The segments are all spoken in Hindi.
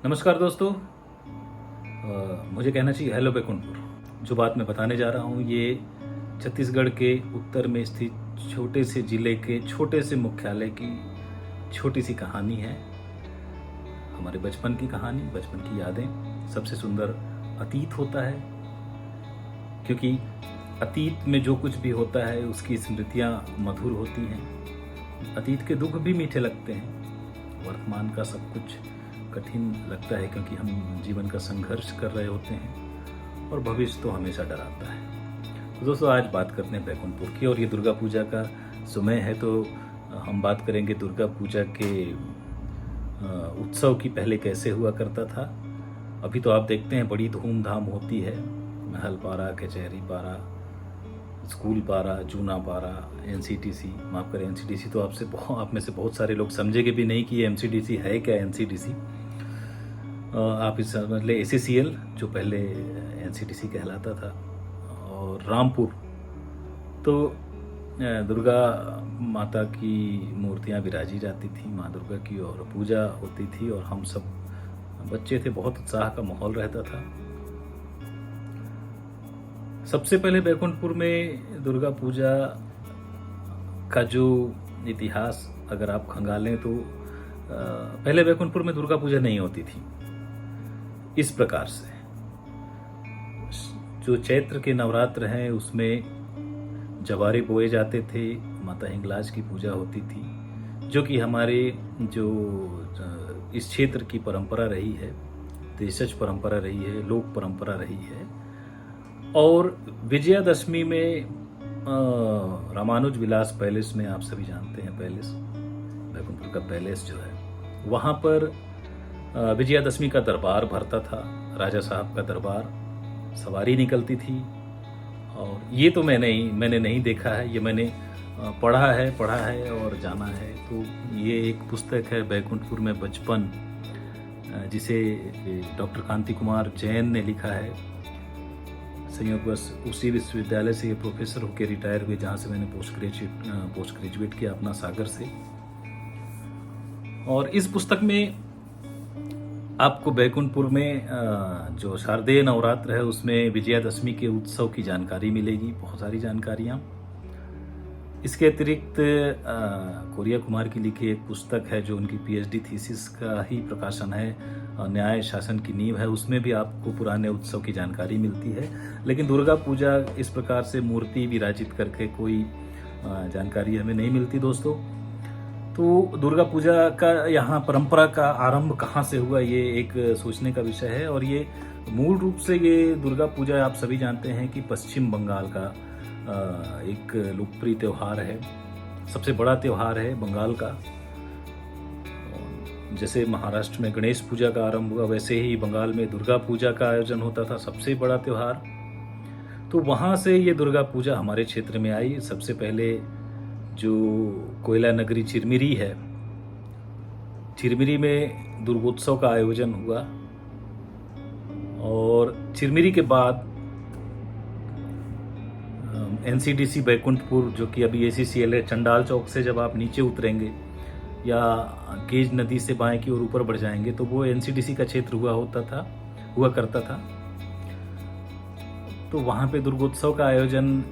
नमस्कार दोस्तों। मुझे कहना चाहिए हेलो बैकुंठपुर। जो बात मैं बताने जा रहा हूँ ये छत्तीसगढ़ के उत्तर में स्थित छोटे से जिले के छोटे से मुख्यालय की छोटी सी कहानी है। हमारे बचपन की कहानी, बचपन की यादें। सबसे सुंदर अतीत होता है, क्योंकि अतीत में जो कुछ भी होता है उसकी स्मृतियाँ मधुर होती हैं। अतीत के दुख भी मीठे लगते हैं। वर्तमान का सब कुछ कठिन लगता है, क्योंकि हम जीवन का संघर्ष कर रहे होते हैं और भविष्य तो हमेशा डराता है। तो दोस्तों, आज बात करते हैं बैकुंठपुर की, और ये दुर्गा पूजा का समय है तो हम बात करेंगे दुर्गा पूजा के उत्सव की पहले कैसे हुआ करता था। अभी तो आप देखते हैं बड़ी धूमधाम होती है। महल पारा, कचहरी पारा, स्कूल पारा, जूना पारा, एनसीडीसी। माफ करें, एनसीडीसी तो आप में से बहुत सारे लोग समझेंगे भी नहीं कि एमसीडीसी है क्या। एनसीडीसी आप इस समझ ले एसीसीएल, जो पहले एनसीडीसी कहलाता था। और रामपुर तो दुर्गा माता की मूर्तियाँ विराजी जाती थी, माँ दुर्गा की, और पूजा होती थी और हम सब बच्चे थे। बहुत उत्साह का माहौल रहता था। सबसे पहले बैकुंठपुर में दुर्गा पूजा का जो इतिहास अगर आप खंगालें तो पहले बैकुंठपुर में दुर्गा पूजा नहीं होती थी इस प्रकार से। जो चैत्र के नवरात्र हैं उसमें जवारे बोए जाते थे, माता हिंगलाज की पूजा होती थी, जो कि हमारे जो इस क्षेत्र की परंपरा रही है, देशज परंपरा रही है, लोक परंपरा रही है। और विजयादशमी में रामानुज विलास पैलेस में, आप सभी जानते हैं पैलेस, बैकुंठपुर का पैलेस जो है, वहाँ पर विजयादशमी का दरबार भरता था। राजा साहब का दरबार, सवारी निकलती थी। और ये तो मैंने नहीं देखा है, ये मैंने पढ़ा है और जाना है। तो ये एक पुस्तक है बैकुंठपुर में बचपन, जिसे डॉक्टर कांति कुमार जैन ने लिखा है। संयोगवश उसी विश्वविद्यालय से ये प्रोफेसर होकर रिटायर हुए जहाँ से मैंने पोस्ट ग्रेजुएट किया अपना, सागर से। और इस पुस्तक में आपको बैकुंठपुर में जो शारदीय नवरात्र है उसमें विजयादशमी के उत्सव की जानकारी मिलेगी, बहुत सारी जानकारियाँ। इसके अतिरिक्त कोरिया कुमार की लिखी एक पुस्तक है जो उनकी पीएचडी थीसिस का ही प्रकाशन है, न्याय शासन की नींव है। उसमें भी आपको पुराने उत्सव की जानकारी मिलती है। लेकिन दुर्गा पूजा इस प्रकार से मूर्ति विराजित करके कोई जानकारी हमें नहीं मिलती दोस्तों। तो दुर्गा पूजा का यहाँ परंपरा का आरंभ कहाँ से हुआ, ये एक सोचने का विषय है। और ये मूल रूप से ये दुर्गा पूजा आप सभी जानते हैं कि पश्चिम बंगाल का एक लोकप्रिय त्यौहार है, सबसे बड़ा त्यौहार है बंगाल का। जैसे महाराष्ट्र में गणेश पूजा का आरंभ हुआ, वैसे ही बंगाल में दुर्गा पूजा का आयोजन होता था, सबसे बड़ा त्यौहार। तो वहाँ से ये दुर्गा पूजा हमारे क्षेत्र में आई। सबसे पहले जो कोयला नगरी चिरमिरी है, चिरमिरी में दुर्गोत्सव का आयोजन हुआ। और चिरमिरी के बाद एनसीडीसी बैकुंठपुर, जो कि अभी एसीसीएल है, चंडाल चौक से जब आप नीचे उतरेंगे या गेज नदी से बाएं की ओर ऊपर बढ़ जाएंगे तो वो एनसीडीसी का क्षेत्र हुआ करता था। तो वहाँ पे दुर्गोत्सव का आयोजन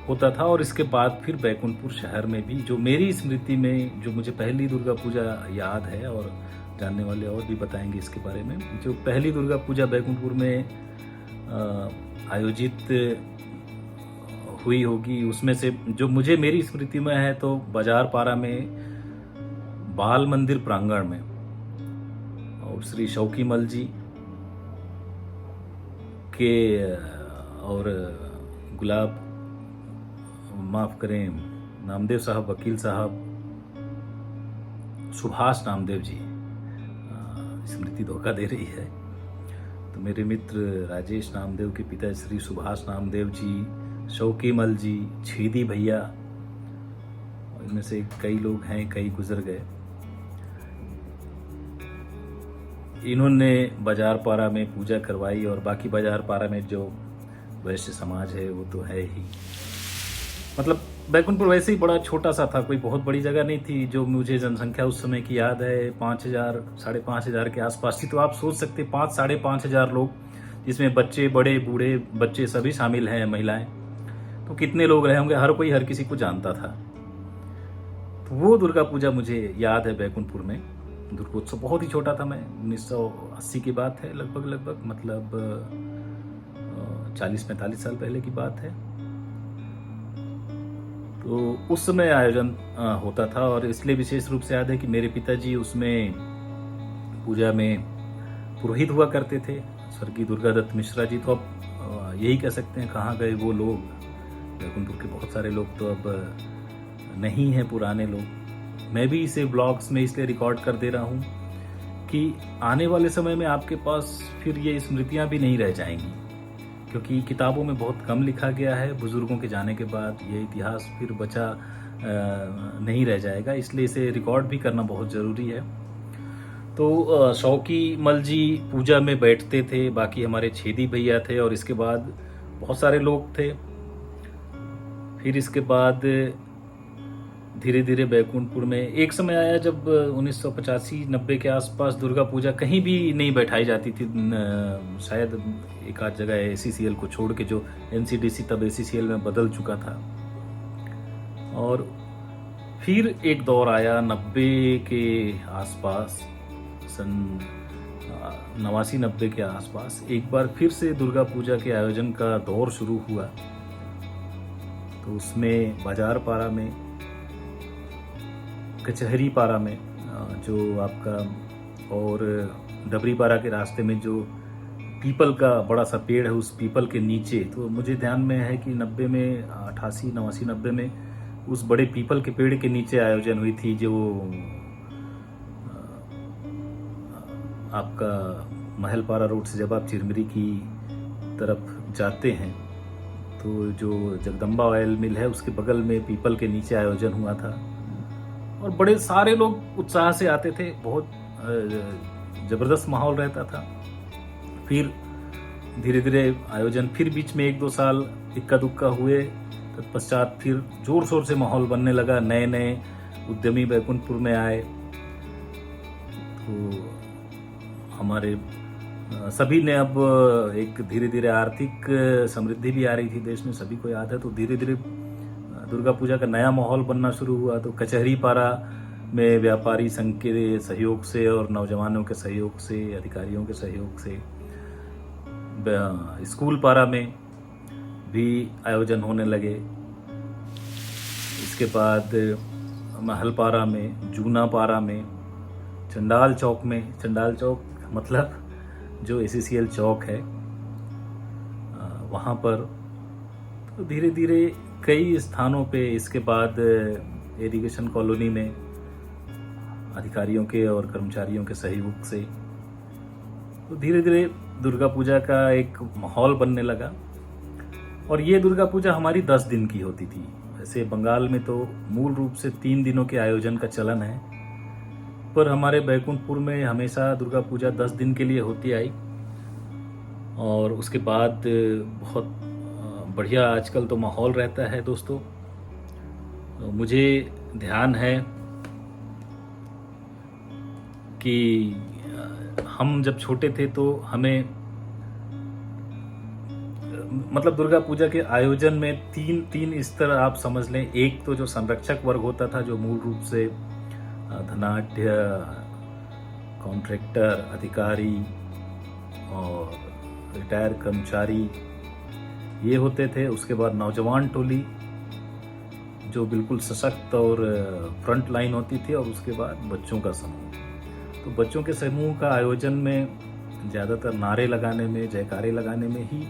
होता था। और इसके बाद फिर बैकुंठपुर शहर में भी, जो मेरी स्मृति में जो मुझे पहली दुर्गा पूजा याद है, और जानने वाले और भी बताएंगे इसके बारे में, जो पहली दुर्गा पूजा बैकुंठपुर में आयोजित हुई होगी, उसमें से जो मुझे मेरी स्मृति में है तो बाजार पारा में बाल मंदिर प्रांगण में, और श्री शौकीमल जी के और गुलाब, माफ करें, नामदेव साहब, वकील साहब, सुभाष नामदेव जी, स्मृति धोखा दे रही है। तो मेरे मित्र राजेश नामदेव के पिता श्री सुभाष नामदेव जी, शौकीमल जी, छेदी भैया, इनमें से कई लोग हैं, कई गुजर गए। इन्होंने बाजार पारा में पूजा करवाई। और बाकी बाजार पारा में जो वैश्य समाज है वो तो है ही। मतलब बैकुंठपुर वैसे ही बड़ा छोटा सा था, कोई बहुत बड़ी जगह नहीं थी। जो मुझे जनसंख्या उस समय की याद है 5,000 5,500 के आसपास थी। तो आप सोच सकते 5-5,500 लोग, जिसमें बच्चे, बड़े, बूढ़े, बच्चे सभी शामिल हैं, महिलाएं, तो कितने लोग रहे होंगे। हर कोई हर किसी को जानता था। तो वो दुर्गा पूजा मुझे याद है बैकुंठपुर में। दुर्गोत्सव बहुत ही छोटा था, मैं 1980 की बात है, लगभग मतलब 40-45 साल पहले की बात है। तो उस समय आयोजन होता था, और इसलिए विशेष रूप से याद है कि मेरे पिताजी उसमें पूजा में पुरोहित हुआ करते थे, स्वर्गीय दुर्गादत्त मिश्रा जी। तो अब यही कह सकते हैं कहाँ गए वो लोग। बैकुंठपुर के बहुत सारे लोग तो अब नहीं हैं, पुराने लोग। मैं भी इसे ब्लॉग्स में इसलिए रिकॉर्ड कर दे रहा हूँ कि आने वाले समय में आपके पास फिर ये स्मृतियाँ भी नहीं रह जाएंगी, क्योंकि किताबों में बहुत कम लिखा गया है। बुजुर्गों के जाने के बाद ये इतिहास फिर बचा नहीं रह जाएगा, इसलिए इसे रिकॉर्ड भी करना बहुत ज़रूरी है। तो शौकी मल जी पूजा में बैठते थे, बाकी हमारे छेदी भैया थे, और इसके बाद बहुत सारे लोग थे। फिर इसके बाद धीरे धीरे बैकुंठपुर में एक समय आया जब 1985-90 के आसपास दुर्गा पूजा कहीं भी नहीं बैठाई जाती थी। शायद एक आध जगह ACCL को छोड़ के, जो NCDC तब ACCL में बदल चुका था। और फिर एक दौर आया 90 के आसपास, सन 89-90 के आसपास एक बार फिर से दुर्गा पूजा के आयोजन का दौर शुरू हुआ। तो उसमें बाजार पारा में, कचहरी पारा में, जो आपका, और डबरी पारा के रास्ते में जो पीपल का बड़ा सा पेड़ है, उस पीपल के नीचे, तो मुझे ध्यान में है कि 90 में, 88, 89, 90 में उस बड़े पीपल के पेड़ के नीचे आयोजन हुई थी। जो आपका महलपारा रोड से जब आप चिरमिरी की तरफ जाते हैं, तो जो जगदम्बा ऑयल मिल है उसके बगल में पीपल के नीचे आयोजन हुआ था, और बड़े सारे लोग उत्साह से आते थे। बहुत ज़बरदस्त माहौल रहता था। फिर धीरे धीरे आयोजन फिर बीच में 1-2 साल इक्का दुक्का हुए, तत्पश्चात फिर जोर शोर से माहौल बनने लगा। नए नए उद्यमी बैकुंठपुर में आए, तो हमारे सभी ने अब एक धीरे धीरे आर्थिक समृद्धि भी आ रही थी देश में, सभी को याद है। तो धीरे धीरे दुर्गा पूजा का नया माहौल बनना शुरू हुआ। तो कचहरी पारा में व्यापारी संघ के सहयोग से और नौजवानों के सहयोग से, अधिकारियों के सहयोग से, स्कूल पारा में भी आयोजन होने लगे। इसके बाद महल पारा में, जूना पारा में, चंडाल चौक में, चंडाल चौक मतलब जो ACCL चौक है, वहाँ पर। तो धीरे धीरे कई स्थानों पे, इसके बाद इरिगेशन कॉलोनी में अधिकारियों के और कर्मचारियों के सहयोग से, तो धीरे धीरे दुर्गा पूजा का एक माहौल बनने लगा। और ये दुर्गा पूजा हमारी 10 दिन की होती थी। वैसे बंगाल में तो मूल रूप से 3 दिनों के आयोजन का चलन है, पर हमारे बैकुंठपुर में हमेशा दुर्गा पूजा 10 दिन के लिए होती आई। और उसके बाद बहुत बढ़िया आजकल तो माहौल रहता है दोस्तों। मुझे ध्यान है कि हम जब छोटे थे तो हमें, मतलब दुर्गा पूजा के आयोजन में तीन स्तर आप समझ लें। एक तो जो संरक्षक वर्ग होता था, जो मूल रूप से धनाढ्य, कॉन्ट्रैक्टर, अधिकारी और रिटायर कर्मचारी, ये होते थे। उसके बाद नौजवान टोली जो बिल्कुल सशक्त और फ्रंट लाइन होती थी, और उसके बाद बच्चों का समूह। तो बच्चों के समूह का आयोजन में ज़्यादातर नारे लगाने में, जयकारे लगाने में ही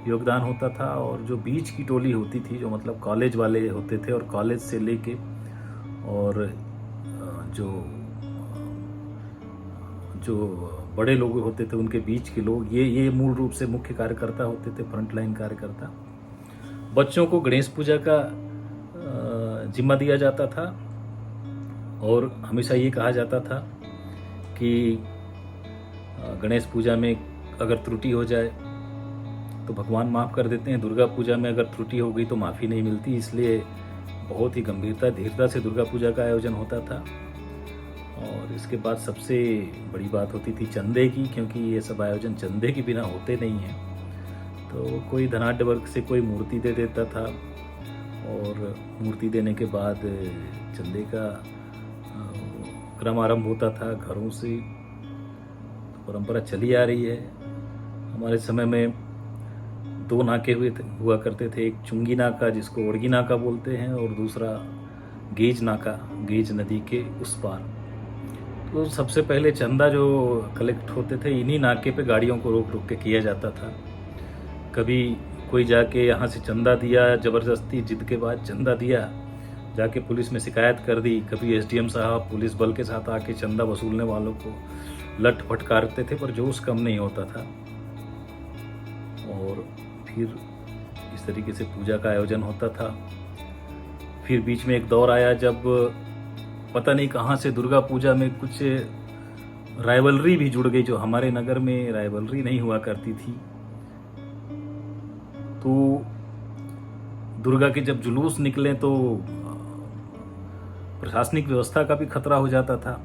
योगदान होता था। और जो बीच की टोली होती थी, जो मतलब कॉलेज वाले होते थे, और कॉलेज से लेके और जो बड़े लोग होते थे उनके बीच के लोग, ये मूल रूप से मुख्य कार्यकर्ता होते थे, फ्रंट लाइन कार्यकर्ता। बच्चों को गणेश पूजा का जिम्मा दिया जाता था, और हमेशा ये कहा जाता था कि गणेश पूजा में अगर त्रुटि हो जाए तो भगवान माफ़ कर देते हैं। दुर्गा पूजा में अगर त्रुटि हो गई तो माफ़ी नहीं मिलती, इसलिए बहुत ही गंभीरता धीरता से दुर्गा पूजा का आयोजन होता था। और इसके बाद सबसे बड़ी बात होती थी चंदे की, क्योंकि ये सब आयोजन चंदे के बिना होते नहीं हैं। तो कोई धनाढ्य वर्ग से कोई मूर्ति दे देता था, और मूर्ति देने के बाद चंदे का क्रम आरंभ होता था घरों से। तो परंपरा चली आ रही है। हमारे समय में 2 नाके हुआ करते थे, एक चुंगी नाका जिसको ओड़गी नाका बोलते हैं, और दूसरा गेज नाका, गेज नदी के उस पार। तो सबसे पहले चंदा जो कलेक्ट होते थे इन्हीं नाके पे गाड़ियों को रोक रोक के किया जाता था। कभी कोई जाके यहाँ से चंदा दिया, ज़बरदस्ती जिद के बाद चंदा दिया, जाके पुलिस में शिकायत कर दी। कभी एसडीएम साहब पुलिस बल के साथ आके चंदा वसूलने वालों को लठ फटकारते थे, पर जोश कम नहीं होता था। और फिर इस तरीके से पूजा का आयोजन होता था। फिर बीच में एक दौर आया जब पता नहीं कहाँ से दुर्गा पूजा में कुछ राइवलरी भी जुड़ गई, जो हमारे नगर में राइवलरी नहीं हुआ करती थी। तो दुर्गा के जब जुलूस निकले तो प्रशासनिक व्यवस्था का भी खतरा हो जाता था,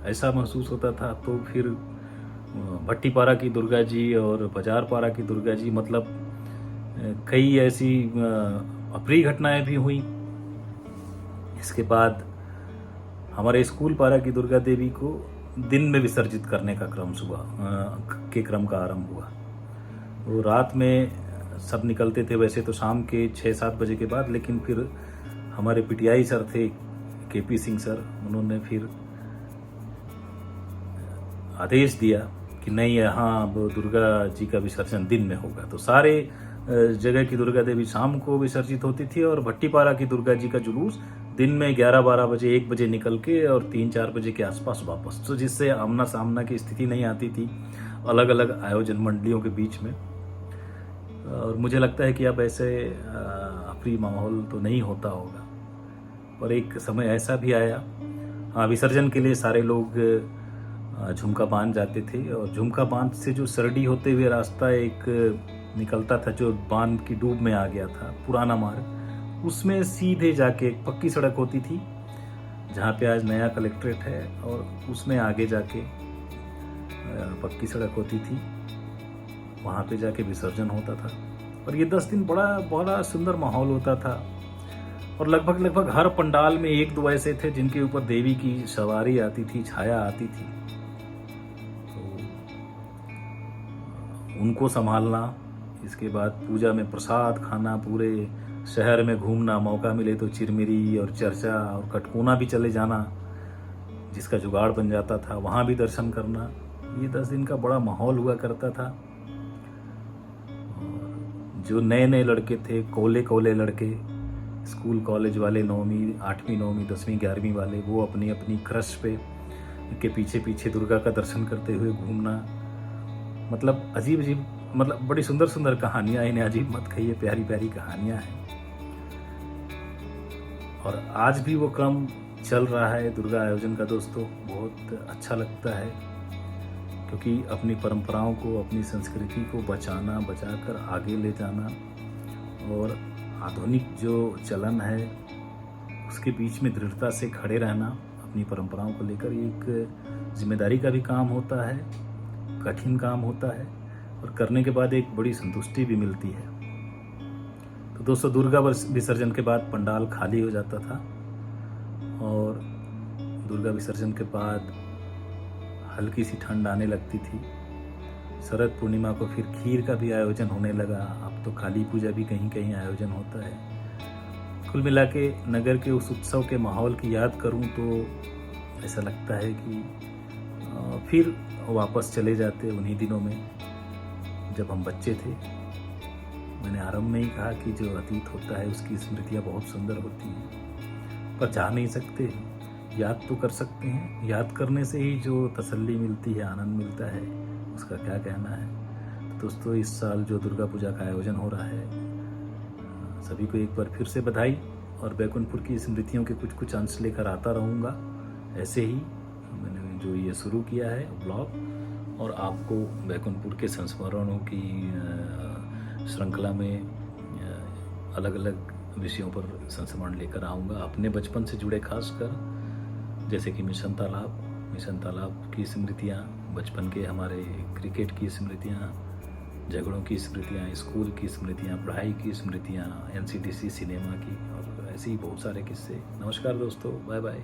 ऐसा महसूस होता था। तो फिर भट्टीपारा की दुर्गा जी और बाजारपारा की दुर्गा जी, मतलब कई ऐसी अप्रिय घटनाएं भी हुई। इसके बाद हमारे स्कूल पारा की दुर्गा देवी को दिन में विसर्जित करने का क्रम का आरंभ हुआ। वो रात में सब निकलते थे, वैसे तो शाम के 6-7 बजे के बाद, लेकिन फिर हमारे पीटीआई सर थे केपी सिंह सर, उन्होंने फिर आदेश दिया कि नहीं, यहाँ अब दुर्गा जी का विसर्जन दिन में होगा। तो सारे जगह की दुर्गा देवी शाम को विसर्जित होती थी, और भट्टीपारा की दुर्गा जी का जुलूस दिन में 11-12 बजे 1 बजे निकल के और 3-4 बजे के आसपास वापस। तो जिससे आमना सामना की स्थिति नहीं आती थी अलग अलग आयोजन मंडलियों के बीच में। और मुझे लगता है कि अब ऐसे अप्रिय माहौल तो नहीं होता होगा, पर एक समय ऐसा भी आया। हाँ, विसर्जन के लिए सारे लोग झुमका बांध जाते थे, और झुमका बांध से जो सरडी होते हुए रास्ता एक निकलता था, जो बांध की डूब में आ गया था, पुराना मार्ग, उसमें सीधे जाके एक पक्की सड़क होती थी जहाँ पे आज नया कलेक्ट्रेट है, और उसमें आगे जाके पक्की सड़क होती थी, वहाँ पे जाके विसर्जन होता था। और ये 10 दिन बड़ा सुंदर माहौल होता था। और लगभग हर पंडाल में 1-2 ऐसे थे जिनके ऊपर देवी की सवारी आती थी, छाया आती थी। तो उनको संभालना, इसके बाद पूजा में प्रसाद खाना, पूरे शहर में घूमना, मौका मिले तो चिरमिरी और चर्चा और कटकोना भी चले जाना, जिसका जुगाड़ बन जाता था, वहाँ भी दर्शन करना। ये 10 दिन का बड़ा माहौल हुआ करता था। और जो नए लड़के थे, कोले लड़के, स्कूल कॉलेज वाले, 9वीं 8वीं 9वीं 10वीं 11वीं वाले, वो अपनी अपनी क्रश पे के पीछे दुर्गा का दर्शन करते हुए घूमना। मतलब अजीब मतलब बड़ी सुंदर कहानियाँ, इन्हें अजीब मत कहिए, प्यारी कहानियाँ हैं। और आज भी वो क्रम चल रहा है दुर्गा आयोजन का दोस्तों। बहुत अच्छा लगता है, क्योंकि अपनी परंपराओं को, अपनी संस्कृति को बचाकर आगे ले जाना, और आधुनिक जो चलन है उसके बीच में दृढ़ता से खड़े रहना अपनी परंपराओं को लेकर, एक जिम्मेदारी का भी काम होता है, कठिन काम होता है, और करने के बाद एक बड़ी संतुष्टि भी मिलती है। तो दोस्तों, दुर्गा विसर्जन के बाद पंडाल खाली हो जाता था, और दुर्गा विसर्जन के बाद हल्की सी ठंड आने लगती थी। शरद पूर्णिमा को फिर खीर का भी आयोजन होने लगा। अब तो काली पूजा भी कहीं कहीं आयोजन होता है। कुल मिला के नगर के उस उत्सव के माहौल की याद करूं तो ऐसा लगता है कि फिर वापस चले जाते उन्हीं दिनों में जब हम बच्चे थे। मैंने आरंभ में ही कहा कि जो अतीत होता है उसकी स्मृतियाँ बहुत सुंदर होती हैं, पर जा नहीं सकते, याद तो कर सकते हैं। याद करने से ही जो तसल्ली मिलती है, आनंद मिलता है, उसका क्या कहना है। तो दोस्तों, इस साल जो दुर्गा पूजा का आयोजन हो रहा है, सभी को एक बार फिर से बधाई। और बैकुंठपुर की स्मृतियों के कुछ अंश लेकर आता रहूँगा। ऐसे ही मैंने जो ये शुरू किया है ब्लॉग, और आपको बैकुंठपुर के संस्मरणों की श्रृंखला में अलग अलग विषयों पर संस्मरण लेकर आऊँगा, अपने बचपन से जुड़े खासकर, जैसे कि मिशन तालाब की स्मृतियाँ, बचपन के हमारे क्रिकेट की स्मृतियाँ, झगड़ों की स्मृतियाँ, स्कूल की स्मृतियाँ, पढ़ाई की स्मृतियाँ, NCDC सिनेमा की, और ऐसे ही बहुत सारे किस्से। नमस्कार दोस्तों, बाय बाय।